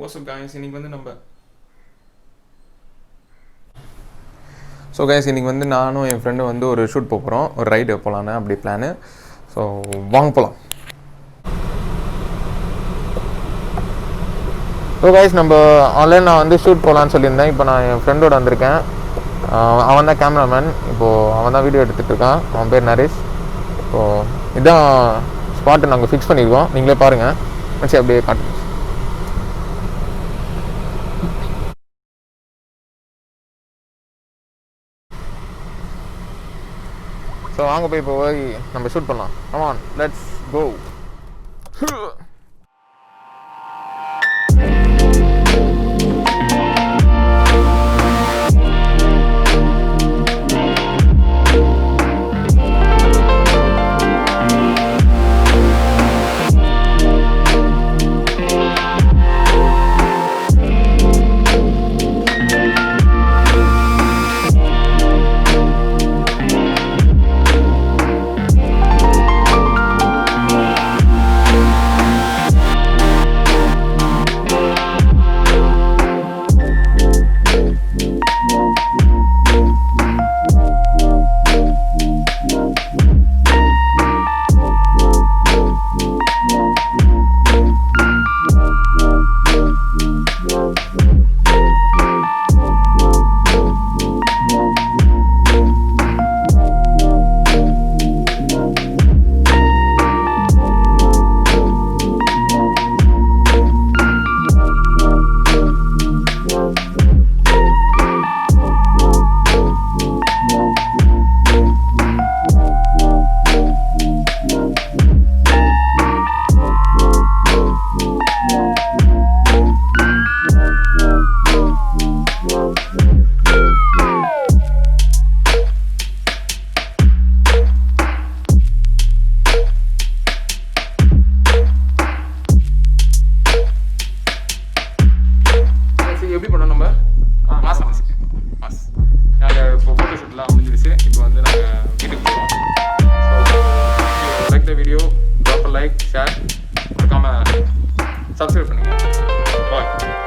What's up guys இன்னைக்கு வந்து நம்ம गाइस இன்னைக்கு வந்து நானும் என் ஃப்ரெண்டும் வந்து ஒரு ஷூட் போறோம், ஒரு ரைடு போலாம்னு அப்படி பிளான். ஸோ வாங்க போலாம். गाइस நம்ம ஆன்லைன் நான் வந்து ஷூட் போலாம்னு சொல்லியிருந்தேன். இப்போ நான் என் ஃப்ரெண்டோட வந்திருக்கேன். அவன் தான் கேமராமேன். இப்போது அவன் தான் வீடியோ எடுத்துகிட்டு இருக்கான். அவன் பேர் நரேஷ். இப்போது இதுதான் ஸ்பாட்டு நாங்கள் ஃபிக்ஸ் பண்ணியிருக்கோம். நீங்களே பாருங்கள். சரி அப்படியே காட்டு. ஸோ வாங்க போய் இப்போ போய் நம்ம ஷூட் பண்ணலாம். Come on, let's go. எப்படி பண்ணோம் நம்ம மாசம் நாங்கள் இப்போ ஃபோட்டோ ஷூட்லாம் முடிஞ்சிருச்சு. இப்போ வந்து நாங்கள் வீட்டுக்கு போகிறோம். So like the video, drop like, share, மறக்காமல் சப்ஸ்கிரைப் பண்ணுங்கள். பாய்.